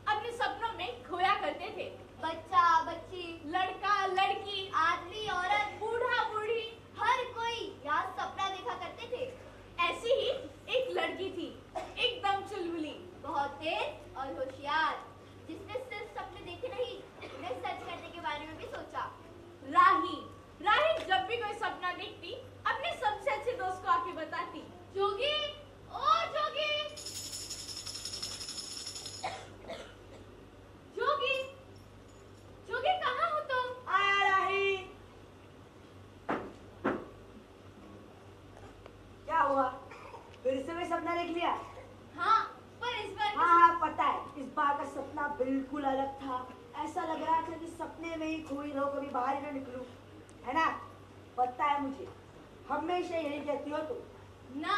अपने बिल्कुल अलग था। ऐसा लग रहा था कि सपने में ही खोई रहो, कभी बाहर ही ना निकलूं, है ना? पता है मुझे, हमेशा यही कहती हो तुम ना।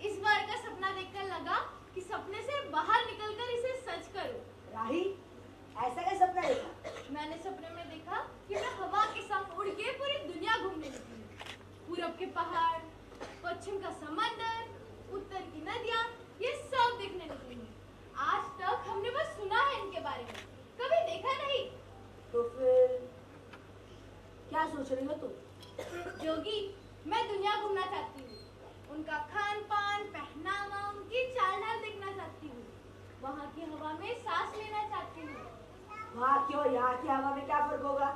इस बार का सपना देखकर लगा कि सपने से बाहर निकलकर इसे सच करूं। राही, ऐसा क्या सपना देखा? मैंने सपने में देखा कि मैं हवा के संग उड़ के पूरी दुनिया घूमने निकली। पूरब के पहाड़, पश्चिम का समंदर, उत्तर की नदियां, ये सब देखने निकली हूँ। आज तक हमने बस सुना है इनके बारे में, कभी देखा नहीं। तो फिर क्या सोच रही हो तुम? जोगी, मैं दुनिया घूमना चाहती हूँ। उनका खान पान, पहनावा, उनकी चाल ढाल देखना चाहती हूँ। वहाँ की हवा में सांस लेना चाहती हूँ। वहाँ की और यहाँ की हवा में क्या फर्क होगा?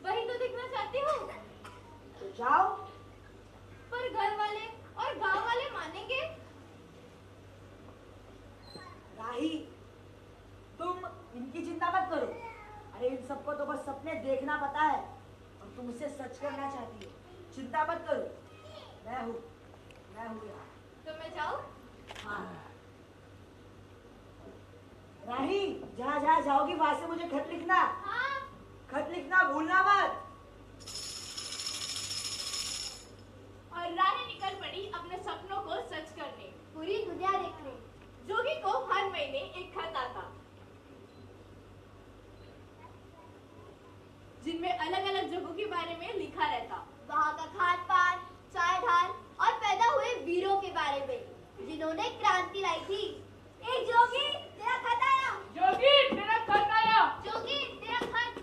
वही तो देखना चाहती हूँ। तो जाओ। पर घर वाले और गांव वाले मानेंगे? राही, तुम इनकी चिंता मत करो। अरे इन सबको तो बस सपने देखना पता है और तुम उसे सच करना चाहती हो। चिंता मत करो, मैं हूँ यहाँ। तो मैं जाऊँ? हाँ। राही, जहाँ जाओगी वहां से मुझे खत लिखना। हाँ। खत लिखना भूलना मत। और राही निकल पड़ी अपने सपनों को सच करने, पूरी दुनिया देखने। जोगी को हर महीने एक खत आता, जिनमें अलग अलग जगहों के बारे में लिखा रहता। वहाँ का खान पान, चाल ढाल और पैदा हुए वीरों के बारे में, जिन्होंने क्रांति लाई थी। ए जोगी, तेरा खत आया। जोगी, तेरा खत आया। जोगी, तेरा खत।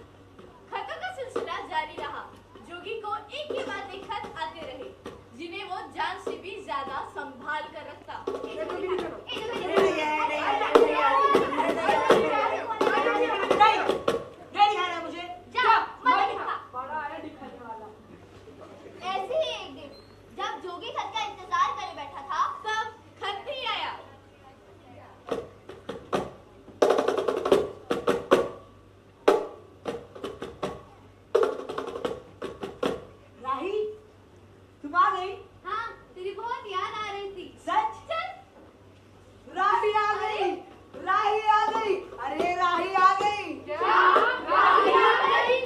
खतों का सिलसिला जारी रहा। जोगी को एक के बाद एक खत आते रहे, जिन्हें वो जान से भी ज्यादा संभाल कर रखता। ऐसे ही एक दिन जब जोगी खत का इंतजार करे बैठा था, तब खत नहीं आया। राही, तुम आ गई? हाँ, तेरी बहुत याद आ रही थी। सच? राही आ गई, राही आ गई, अरे राही आ गई। क्या? राही आ गई?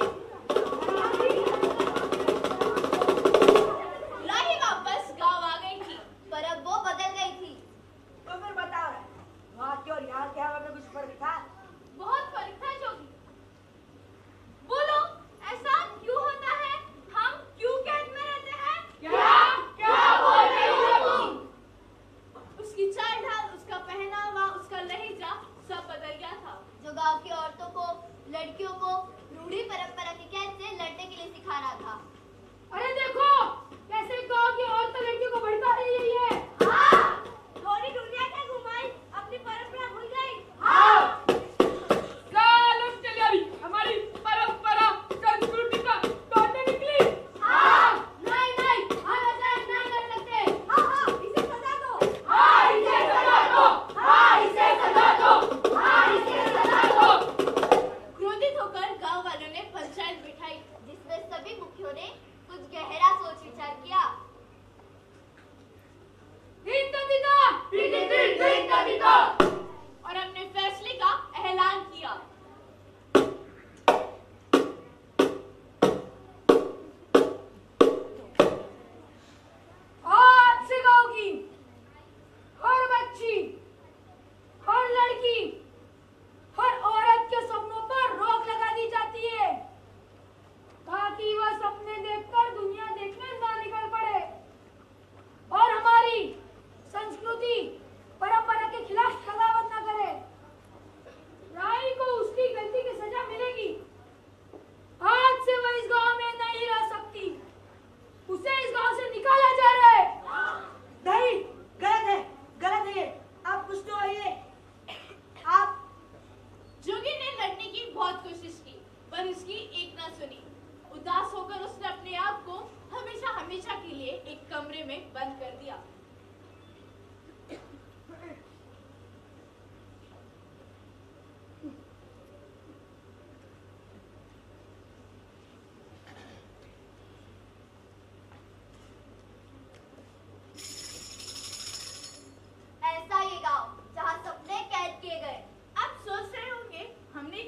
राही वापस गांव आ गई थी, पर अब वो बदल गई थी। तो फिर बताओ, वहाँ की और यहाँ की हवा में कुछ फर्क था? बहुत फर्क था जोगी। बोलो, ऐसा क्यों होता है? हम क्यों कैद में रहते हैं? क्या बोल रही हो तुम? उसकी चाल ढाल, उसका पहनावा, उसका लहजा सब बदल गया था। जो गांव की औरतों को, लड़कियों को रूढ़ी परंपरा की कैद से लड़ने के लिए सिखा रहा था। अरे देखो, कैसे गांव की औरत लड़कियों को भड़का रही है। हाँ, थोड़ी दुनिया क्या घुमाई, अपनी परंपरा भूल गई। हाँ, सालों चली आ रही हमारी परंपरा संस्कृति का तोड़ने निकली। हाँ, नहीं, हम ऐसा नहीं कर सकते। हाँ, इसे सजा दो। हाँ, इसे सजा दो। हाँ, इसे सजा दो। हाँ, इसे सजा दो। क्रोधित होकर गांव वालों ने पंचायत बिठाई, जिसमें सभी मुखियों ने कुछ गहरा सोच विचार किया। और अपने फैसले का ऐलान किया। आज से गांव की हर बच्ची, हर लड़की, हर औरत के सपनों पर रोक लगा दी जाती है, ताकि वह सपने देखकर दुनिया देखने ना निकल पड़े और हमारी संस्कृति परंपरा के खिलाफ बगावत न करे। राही को उसकी गलती की सजा मिलेगी। आज से वह इस गांव में नहीं रह सकती, उसे इस गांव से निकाला जा रहा है। नहीं, गलत है ये। आप कुछ तो आइए। आप जोगी ने लड़ने की बहुत कोशिश की, पर उसकी एक ना सुनी। उदास होकर उसने अपने आप को हमेशा के लिए एक कमरे में बंद कर दिया। ऐसा ये गांव जहां सपने कैद किए गए। आप सोच रहे होंगे हमने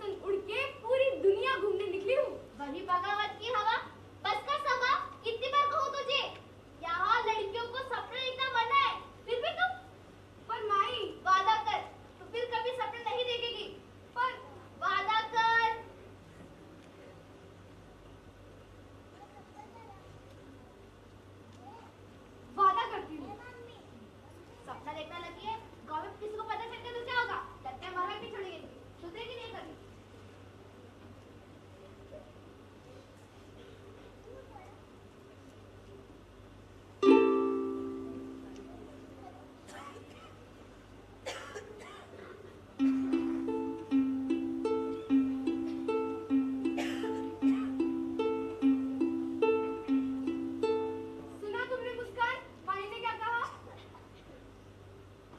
संग उड़ के पूरी दुनिया घूमने निकली हूँ। वही बगावत की हवा, बस का सबा, कितनी बार कहूँ तुझे, यहाँ लड़कियों को सपने देखना मना है, फिर भी तुम। पर माई, वादा कर, तो फिर कभी सपने नहीं देखेगी, पर वादा कर। वादा करती हूँ। सपना देखना लगी है, गाँव में किसी को पता चल के तो क्या होगा, डंडे मारना भी छोड़ेगी, सुधरेगी नहीं कभी। सुना तुमने मुस्कान, माई ने क्या कहा?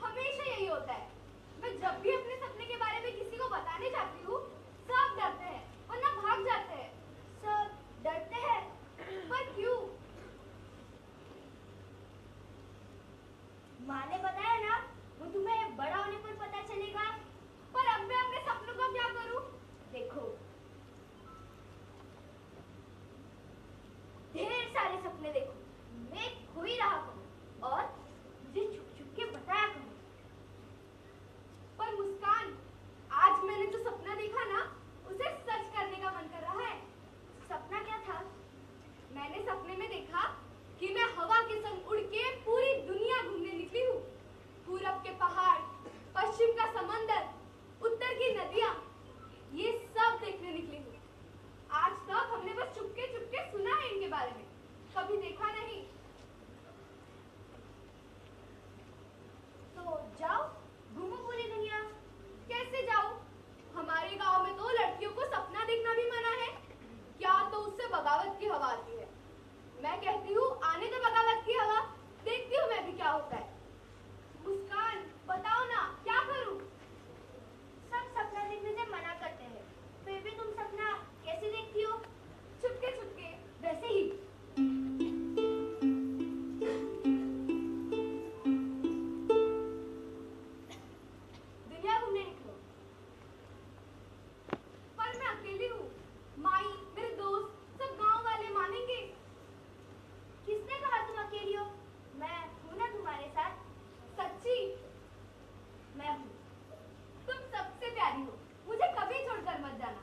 हमेशा यही होता है, मैं जब भी अपने सपने के बारे में किसी को बताने जाती हूँ, सब डरते हैं वरना भाग जाते हैं। सब डरते हैं, पर क्यों? माँ ने बताया ना, वो तुम्हें बड़ा होने पर पता चलेगा। पर अब मैं अपने सपनों का क्या करूँ? देखो, ढेर सारे सपने देखो, मैं खो ही रहा करूँ और मुझे छुप छुप के बताया करूँ। पर मुस्कान, आज मैंने जो सपना देखा ना, उसे सच करने का मन कर रहा है। सपना क्या था? मैंने सपने में देखा कि मैं हवा के संग उड़ के पूरी दुनिया घूमने निकली हूँ। पूरब के पहाड़, पश्चिम का समंदर, उत्तर की नदियाँ, ये सब देखने निकली हूँ। आज तक हमने बस चुपके चुपके सुना है इनके बारे में, कभी देखा नहीं। तो जाओ, घूमो पूरी दुनिया। कैसे जाऊँ? हमारे गांव में तो लड़कियों को सपना देखना भी मना है। क्या तो उससे बगावत की हवा आती है। मैं कहती हूँ आने दो बगावत की हवा, देखती हूँ मैं भी क्या होता है। मुस्कान, बताओ ना क्या करूँ? सब सपना देखने से मना करते हैं, फिर भी तुम सपना कैसे देखती हो? चुपके चुपके। वैसे ही। दुनिया घूमने निकलो। पर मैं अकेली हूँ। माई, मेरे दोस्त, सब गांव वाले मानेंगे? किसने कहा तुम अकेली हो? मैं हूं ना तुम्हारे साथ। सच्ची? मैं हूँ। तुम सबसे प्यारी हो, मुझे कभी छोड़कर मत जाना।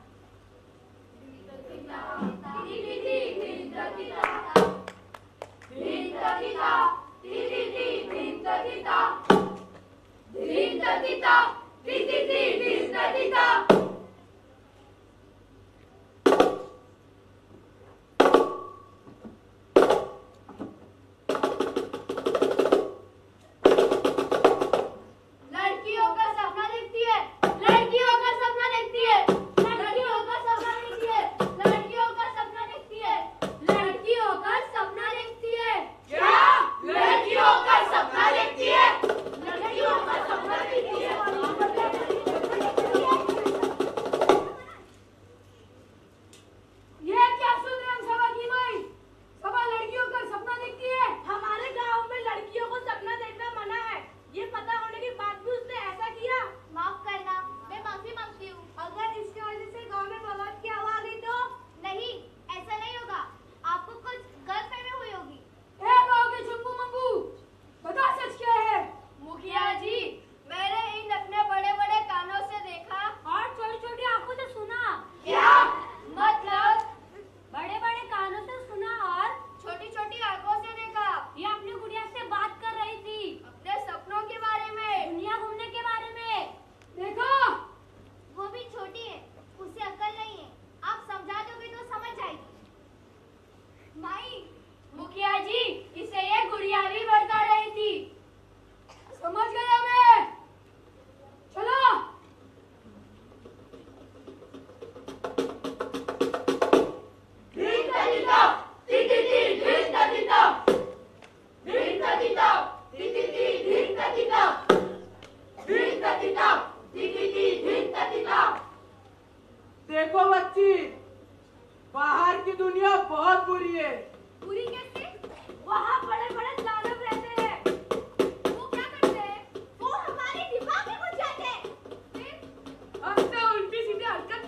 लड़कियों का सपना देखती है, लड़कियों का सपना देखती है, लड़कियों का सपना देखती है, लड़कियों का सपना देखती है, लड़कियों का सपना देखती है। क्या? लड़कियों का सपना देखती है? लड़कियों का सपना देखती है। ये क्या सुन रहे हैं सभा की माई? सभा लड़कियों का सपना देखती है? हमारे गांव में लड़कियों को सपना देखना मना है। ये पता होने के बाद भी उसने ऐसा किया। माफ करना, मैं माफी मांगती हूँ। अगर इसकी वजह से गांव में बवाल की हवा आ गई तो? नहीं, ऐसा नहीं होगा। आपको कुछ गलतफहमी हुई होगी। ए गाँव के चुप्पू मंगू, बता सच क्या है? मुखिया जी, मैंने इन अपने बड़े बड़े कानों से देखा और छोटी छोटी आंखों से सुना। क्या? मतलब बड़े बड़े कानों से सुना और छोटी छोटी आंखों से देखा। ये अपनी गुड़िया से बात कर रही थी, अपने सपनों के बारे में। दुनिया घूमने के बारे में। देखो, वो भी छोटी है, उसे अक्ल नहीं है। आप समझा दोगे तो समझ जाएगी। माई, मुखिया जी, इसे ये गुड़िया भी भड़का रही थी। समझ गया मैं। चलो। देखो बच्ची, बाहर की दुनिया बहुत बुरी है। पूरी कैसे? वहाँ बड़े बड़े दानव रहते हैं। वो क्या करते हैं? वो हमारे दिमाग में घुस जाते हैं। फिर हम तो उल्टी सीधी हरकत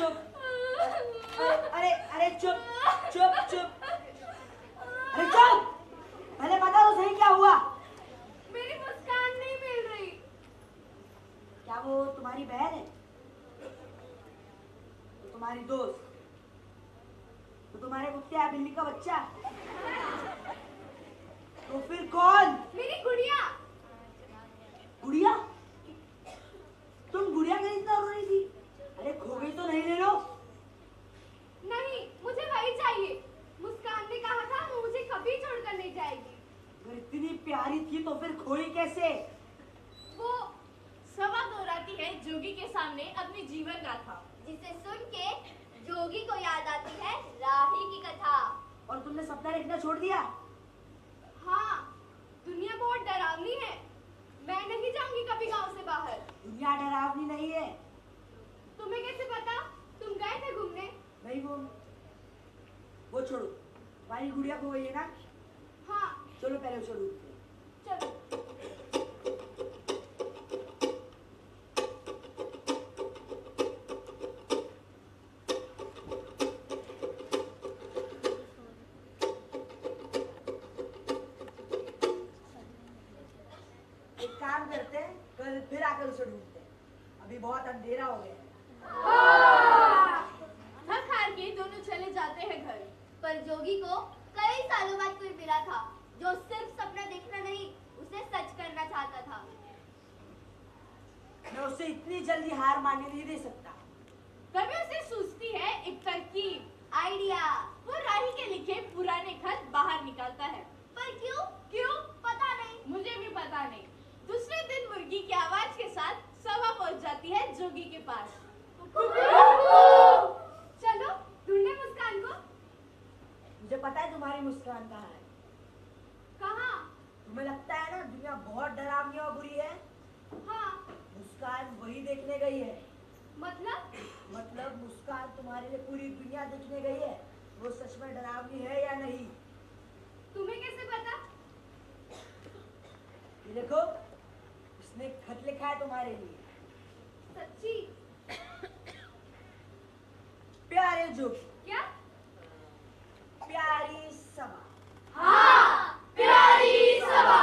चुप। अरे अरे चुप चुप चुप। अरे चुप। पहले बता तो सही क्या हुआ। मेरी मुस्कान नहीं मिल रही। क्या वो तुम्हारी बहन है? तो तुम्हारी दोस्त? तो तुम्हारे कुत्ते या बिल्ली का बच्चा? तो फिर कौन? मेरी गुड़िया। गुड़िया? तुम गुड़िया खरीदना रो रही थी? अरे खो गई तो नहीं ले लो। नहीं, मुझे वही चाहिए। मुस्कान ने कहा था वो मुझे कभी छोड़कर नहीं जाएगी। अगर इतनी प्यारी थी तो फिर खोई कैसे? वो सवा दोहराती है जोगी के सामने अपनी जीवन गाथा, जिसे सुन के जोगी को याद आती है राही की कथा। और तुमने सपना देखना छोड़ दिया? हाँ, दुनिया बहुत डरावनी है। मैं नहीं जाऊंगी कभी गांव से बाहर। दुनिया डरावनी नहीं है। तुम्हें कैसे पता? तुम गए थे घूमने? नहीं वो छोड़ो। तुम्हारी गुड़िया खो गई है ना? हाँ। चलो पहले उसे ढूंढते हैं। चलो। एक काम करते हैं, कल फिर आकर उसे ढूंढते हैं। अभी बहुत अंधेरा हो गया है। थक हार के दोनों चले जाते हैं घर। पर जोगी को कई सालों बाद कोई मिला था जो सिर्फ सपना देखना नहीं, उसे सच करना चाहता था। मैं उसे इतनी जल्दी हार मानने नहीं दे सकता। तभी उसे सूझती है एक तरकीब, आइडिया। वो राही के लिखे पुराने खत बाहर निकालता है। पर क्यों? क्यों? पता नहीं। मुझे भी पता नहीं। दूसरे दिन मुर्गी की आवाज के साथ सभा पहुंच जाती है जोगी के पास। चलो ढूंढे मुस्कान को। मुझे पता है तुम्हारी मुस्कान कहाँ है। कहाँ? तुम्हें लगता है ना दुनिया बहुत डरावनी और बुरी है। हाँ। मुस्कान वही देखने गई है। मतलब मुस्कान तुम्हारे लिए पूरी दुनिया देखने गई है। वो सच में डरावनी है या नहीं? तुम्हें कैसे पता? ये देखो, इसने खत लिखा है तुम्हारे लिए। सच्ची? प्यारे जोगी, क्या? प्यारी सभा। हाँ, प्यारी सभा।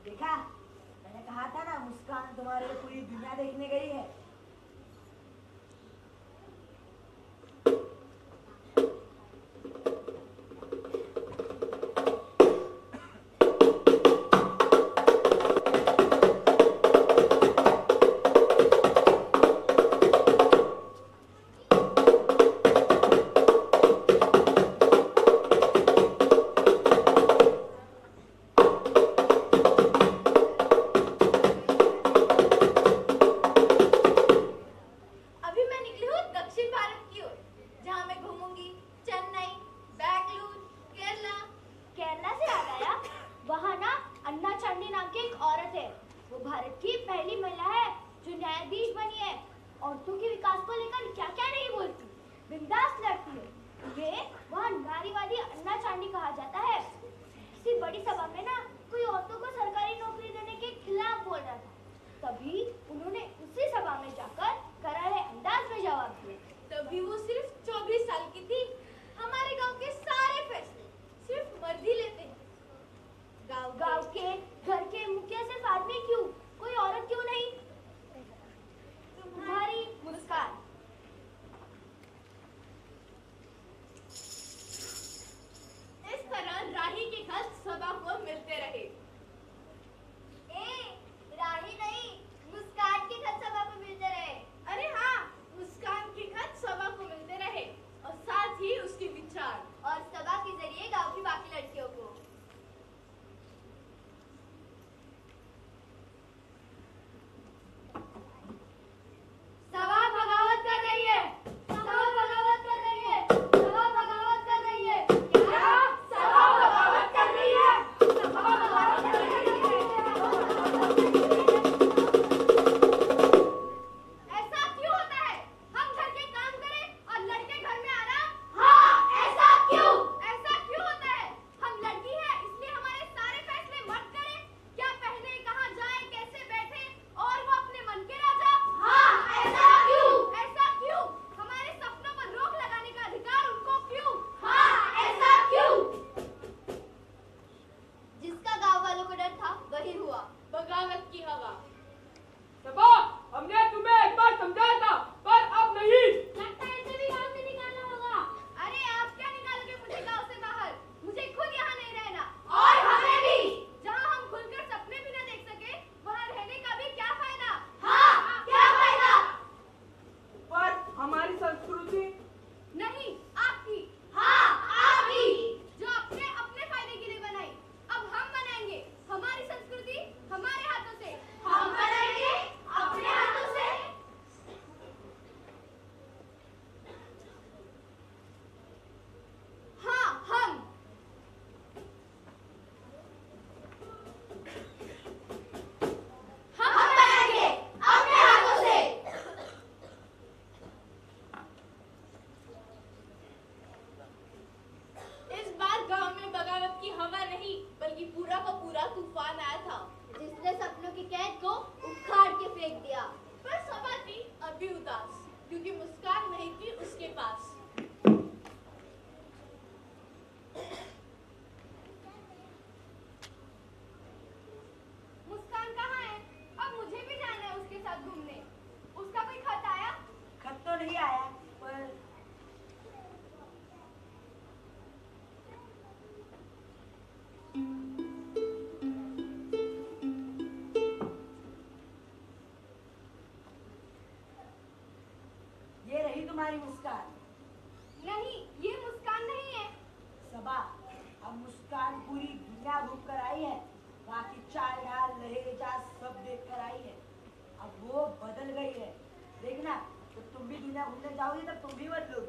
देखा, मैंने कहा था ना मुस्कान तुम्हारे लिए पूरी दुनिया देखने गई है। औरतों के विकास को लेकर क्या क्या नहीं बोलती, बिंदास लड़ती है। ये वहाँ नारीवादी अन्ना चांडी कहा जाता है। इसी बड़ी सभा में ना कोई औरतों को सरकारी नौकरी देने के खिलाफ बोल रहा था, तभी उन्होंने उसी सभा में जाकर करारे अंदाज में जवाब दिए। तभी वो सिर्फ 24 साल की थी। हमारे गांव के सारे फैसले सिर्फ मर्द ही लेते हैं। गांव के घर के मुखिया सिर्फ आदमी क्यों, कोई औरत क्यों नहीं? तुम्हारी मुस्कान। इस तरह राही के खत सभा को मिलते रहे। राही नहीं, मुस्कान के खत सभा को मिलते रहे। अरे हाँ, मुस्कान के खत सभा को मिलते रहे और साथ ही उसके विचार, और सभा के जरिए गांव की बाकी लड़कियों को। सभा बगावत कर रही है, सभा बगावत कर रही है, सभा बगावत कर रही है। क्या? सभा बगावत कर रही है, सभा बगावत कर रही है। ऐसा क्यों होता है? हम घर के काम करें और लड़के घर में आराम। हाँ, ऐसा क्यों? ऐसा क्यों होता है? हम लड़की हैं इसलिए हमारे सारे फैसले मर्द करें। क्या पहने, कहाँ जाए, कैसे बैठे और वो अपने मन के राजा। हाँ, ऐसा क्यों? ऐसा क्यों? हमारे सपनों पर रोक लगाने का अधिकार उनको क्यों? हाँ, ऐसा क्यों? जिसका गांव वालों को डर था वही हुआ। बगावत की हवा। सभा, हमने तुम्हें एक बार समझाया था, पर अब नहीं। लगता है इसे भी गांव से निकालना होगा। अरे आप क्या निकालोगे मुझे गांव से बाहर? मुझे खुद यहाँ नहीं रहना। और हमें भी। जहाँ हम खुलकर सपने भी न देख सके, वहाँ रहने का भी क्या फायदा? हाँ, क्या फायदा? पर हमारी संस्कृति नहीं, आपकी। हाँ, आपकी। जो अपने अपने फायदे के लिए बनाई, अब हम बनाएंगे हमारी संस्कृति हमारे हाथों से। हम बनाएंगे अपने हाथों से। हाँ, हम। हम बनाएंगे अपने हाथों से। इस बार गांव में बगावत की हवा नहीं, बल्कि पूरा का पूरा तूफान आया था, जिसने सपनों की कैद को उखाड़ के फेंक दिया। पर सभा थी अभी उदास, क्योंकि मुस्कान नहीं थी उसके पास। मुस्कान कहाँ है? अब मुझे भी जाना है उसके साथ घूमने। उसका कोई खत आया? खत तो नहीं आया, पर ये रही तुम्हारी मुस्कान। नहीं, ये मुस्कान नहीं है। सबा, अब मुस्कान पूरी दुनिया घूम कर आई है, बाकी चाल ढाल लहेजा सब देख कर आई है। अब वो बदल गई है। देखना, जब तुम भी दुनिया घूमने जाओगी तब तुम भी बदलोगी।